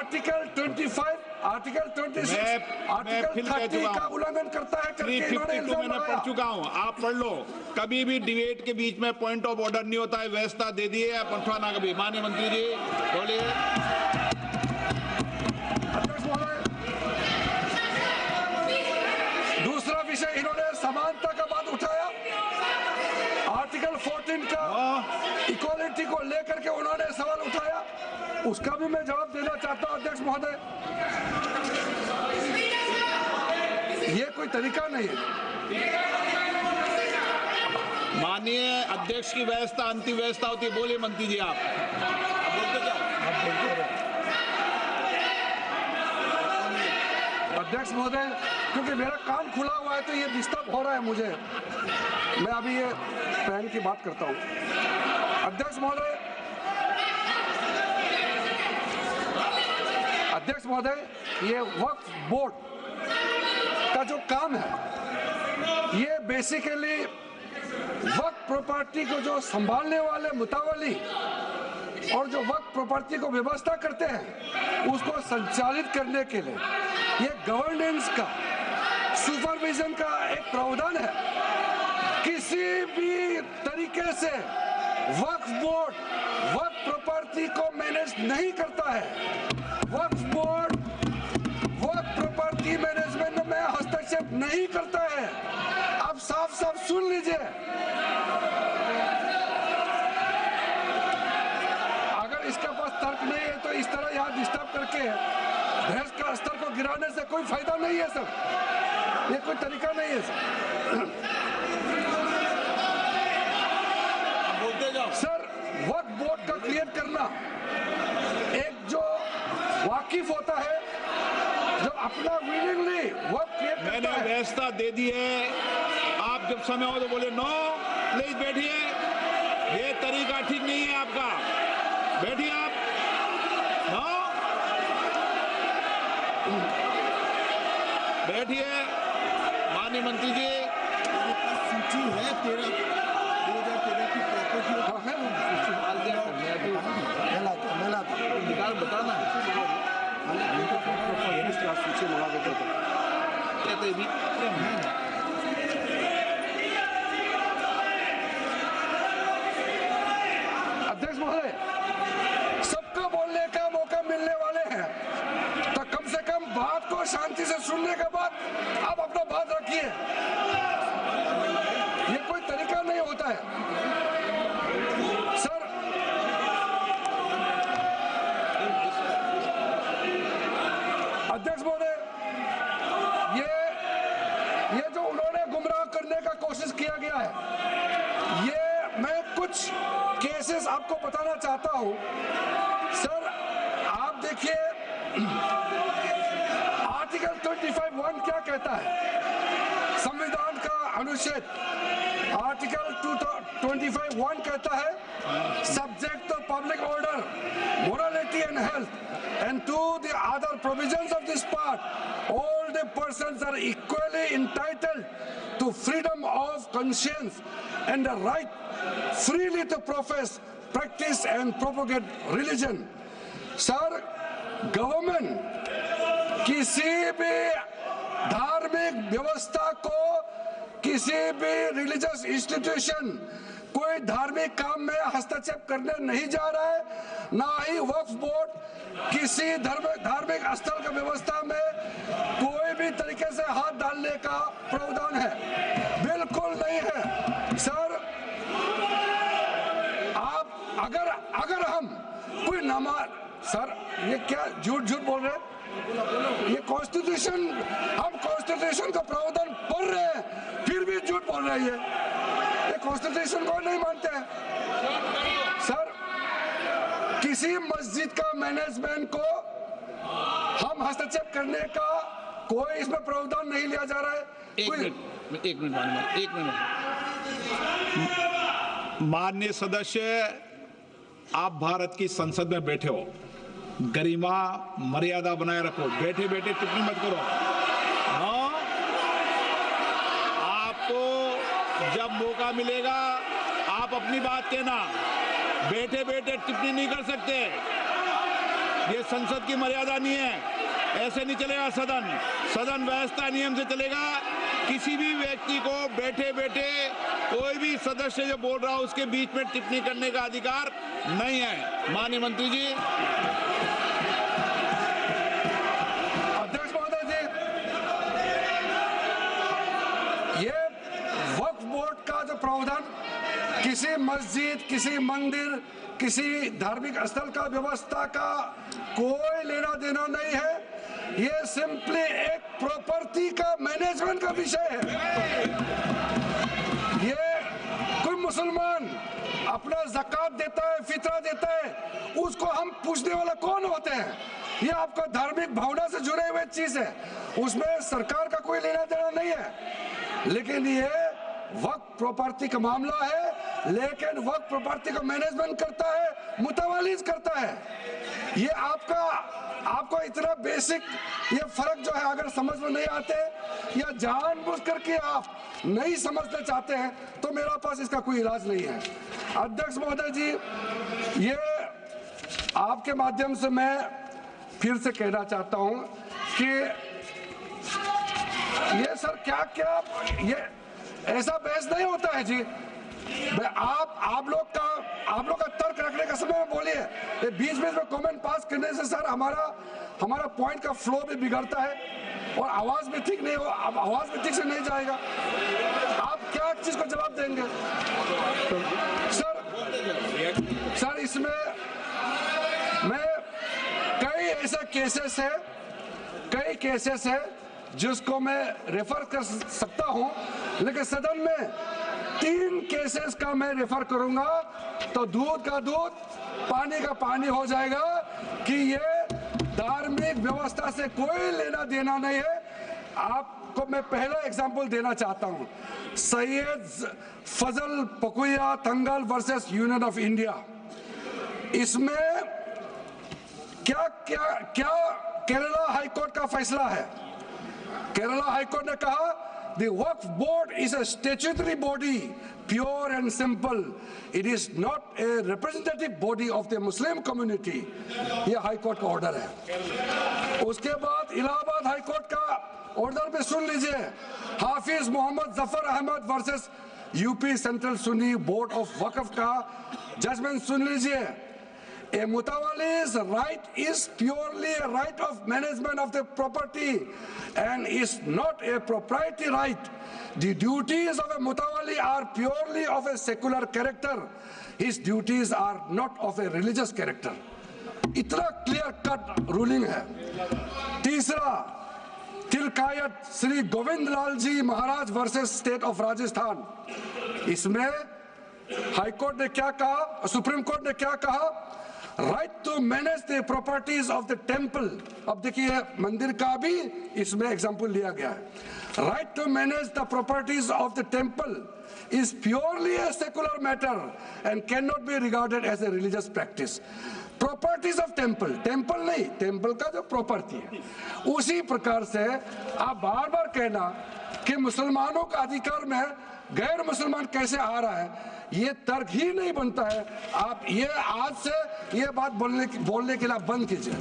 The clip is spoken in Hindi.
आर्टिकल 25, आर्टिकल 26, आर्टिकल 30 का उल्लंघन करता है करके इन्होंने 352 इल्जाम मैंने पढ़ लगाया। चुका हूं, आप पढ़ लो। कभी भी डिबेट के बीच में पॉइंट ऑफ ऑर्डर नहीं होता है, व्यवस्था दे दी है पंथवा ना कभी। माननीय मंत्री जी बोलिए। अध्यक्ष महोदय, दूसरा विषय इन्होंने समानता का बात उठाया। आर्टिकल 14 का इक्वालिटी को लेकर के उन्होंने सवाल उठाया, उसका भी मैं जवाब देना चाहता हूं अध्यक्ष महोदय। ये कोई तरीका नहीं है। माननीय अध्यक्ष की व्यवस्था अंतिम व्यवस्था होती है। बोलिए मंत्री जी, आप बोलते जाओ। अध्यक्ष महोदय, क्योंकि मेरा कान खुला हुआ है तो ये डिस्टर्ब हो रहा है मुझे। मैं अभी ये पहन की बात करता हूँ। अध्यक्ष महोदय, ये वक्फ बोर्ड का जो काम है, ये बेसिकली वक्फ प्रॉपर्टी को जो संभालने वाले मुतावली और जो वक्फ प्रॉपर्टी को व्यवस्था करते हैं उसको संचालित करने के लिए ये गवर्नेंस का, सुपरविजन का एक प्रावधान है। किसी भी तरीके से वक्फ बोर्ड वक्फ प्रॉपर्टी को मैनेज नहीं करता है। वक्फ बोर्ड वक्फ प्रॉपर्टी मैनेजमेंट में हस्तक्षेप नहीं करता है। आप साफ साफ सुन लीजिए, अगर इसके पास तर्क नहीं है तो इस तरह यहाँ डिस्टर्ब करके बहस का स्तर को गिराने से कोई फायदा नहीं है सर। ये कोई तरीका नहीं है सर। बोलते जाओ सर, वक्फ बोर्ड का क्रिएट करना एक जो वाकिफ होता है, जो अपना विलिंगली वक्फ क्रिएट करता मैंने है। व्यवस्था दे दी है। आप जब समय हो तो बोले नो, प्लीज बैठिए। ये तरीका ठीक नहीं है आपका। बैठिए आप। नो, बैठिए। माननीय मंत्री जी, सूची है 2013 की प्रॉपर्टी निकाल बताना सूची मंगा देते थे। कहते भी अध्यक्ष महोदय, सबको बोलने का मौका मिलने वाले हैं तो कम से कम बात को शांति से सुनने के बाद आप अपना बात रखिए। ये कोई तरीका नहीं होता है सर। अध्यक्ष महोदय, ये जो उन्होंने गुमराह करने का कोशिश किया गया है, ये मैं कुछ केसेस आपको बताना चाहता हूं सर। आप देखिए आर्टिकल 25(1) क्या कहता है, संविधान का अनुच्छेद आर्टिकल 25(1) कहता है, subject to public order, morality and health, and to the other provisions of this part, all the persons are equally entitled to freedom of conscience and the right freely to profess, practice and propagate religion. Sir, government किसी भी धार्मिक व्यवस्था को, किसी भी रिलीजियस इंस्टीट्यूशन, कोई धार्मिक काम में हस्तक्षेप करने नहीं जा रहा है, ना ही वक्फ बोर्ड किसी धार्मिक स्थल का व्यवस्था में कोई भी तरीके से हाथ डालने का प्रावधान है, बिल्कुल नहीं है सर। आप अगर हम कोई नमाज, सर ये क्या झूठ बोल रहे हैं? ये कॉन्स्टिट्यूशन, हम कॉन्स्टिट्यूशन का प्रावधान पढ़ रहे हैं फिर भी झूठ बोल रहे हैं। ये कॉन्स्टिट्यूशन को नहीं मानते हैं सर। किसी मस्जिद का मैनेजमेंट को हम हस्तक्षेप करने का कोई इसमें प्रावधान नहीं लिया जा रहा है। एक मिनट माननीय सदस्य, आप भारत की संसद में बैठे हो, गरिमा मर्यादा बनाए रखो। बैठे बैठे टिप्पणी मत करो। हाँ, आपको जब मौका मिलेगा आप अपनी बात कहना। बैठे बैठे टिप्पणी नहीं कर सकते। ये संसद की मर्यादा नहीं है, ऐसे नहीं चलेगा सदन। सदन व्यवस्था नियम से चलेगा। किसी भी व्यक्ति को बैठे बैठे कोई भी सदस्य जो बोल रहा हो उसके बीच में टिप्पणी करने का अधिकार नहीं है। माननीय मंत्री जी। अध्यक्ष महोदय जी, ये वक्फ बोर्ड का जो प्रावधान किसी मस्जिद, किसी मंदिर, किसी धार्मिक स्थल का व्यवस्था का कोई लेना देना नहीं है। ये सिंपली एक प्रॉपर्टी का मैनेजमेंट का विषय है। ये कोई मुसलमान अपना ज़कात देता है, फितरा देता है, उसको हम पूछने वाला कौन होते हैं? ये आपका धार्मिक भावना से जुड़े हुए चीज है, उसमें सरकार का कोई लेना देना नहीं है। लेकिन ये वक्फ प्रॉपर्टी का मामला है, लेकिन वक्फ प्रॉपर्टी का मैनेजमेंट करता है, मुतवालिज करता है। ये आपको इतना बेसिक ये फर्क जो है अगर समझ में नहीं आते या जानबूझ करके आप नहीं समझना चाहते हैं तो मेरा पास इसका कोई इलाज नहीं है। अध्यक्ष महोदय जी, ये आपके माध्यम से मैं फिर से कहना चाहता हूं कि ये सर क्या ये ऐसा बहस नहीं होता है जी। आप लोग का तर्क रखने का समय में बोलिए, ये बीच में कमेंट पास करने से सर हमारा पॉइंट का फ्लो भी बिगड़ता है और आवाज भी ठीक नहीं हो, अब आवाज भी ठीक से नहीं जाएगा। आप क्या चीज को जवाब देंगे सर? इसमें मैं कई ऐसे कई केसेस है जिसको मैं रेफर कर सकता हूं, लेकिन सदन में 3 केसेस का मैं रेफर करूंगा तो दूध का दूध पानी का पानी हो जाएगा कि ये धार्मिक व्यवस्था से कोई लेना देना नहीं है। आपको मैं पहला एग्जांपल देना चाहता हूं, सैयद फजल पकुया Thangal versus union of India. इसमें क्या केरला हाईकोर्ट का फैसला है। केरला हाईकोर्ट ने कहा The Waqf Board is a statutory body, pure and simple. It is not a representative body of the Muslim community. ये हाई कोर्ट का ऑर्डर है। उसके बाद इलाहाबाद हाई कोर्ट का ऑर्डर भी सुन लीजिए, Hafiz Mohammad Zafar Ahmad versus UP central Sunni board of Waqf का जजमेंट सुन लीजिए। A mutawali's right is purely a right of management of the property and is not a proprietary right. The duties of a mutawali are purely of a secular character. His duties are not of a religious character. इतना क्लियर कट रूलिंग है। तीसरा, तिलकायत श्री गोविंद लाल जी महाराज वर्सेस स्टेट ऑफ राजस्थान। इसमें हाई कोर्ट ने क्या कहा, सुप्रीम कोर्ट ने क्या कहा? Right to manage the properties of the temple. अब देखिए मंदिर का भी इसमें एग्जांपल लिया गया है। Right to manage the properties of the temple is purely a secular matter and can not be regarded as a religious practice. Properties of temple नहीं, टेम्पल का जो प्रॉपर्टी है। उसी प्रकार से आप बार बार कहना कि मुसलमानों का अधिकार में गैर मुसलमान कैसे आ रहा है, ये तर्क ही नहीं बनता है। आप ये आज से ये बात बोलने के लिए बंद कीजिए।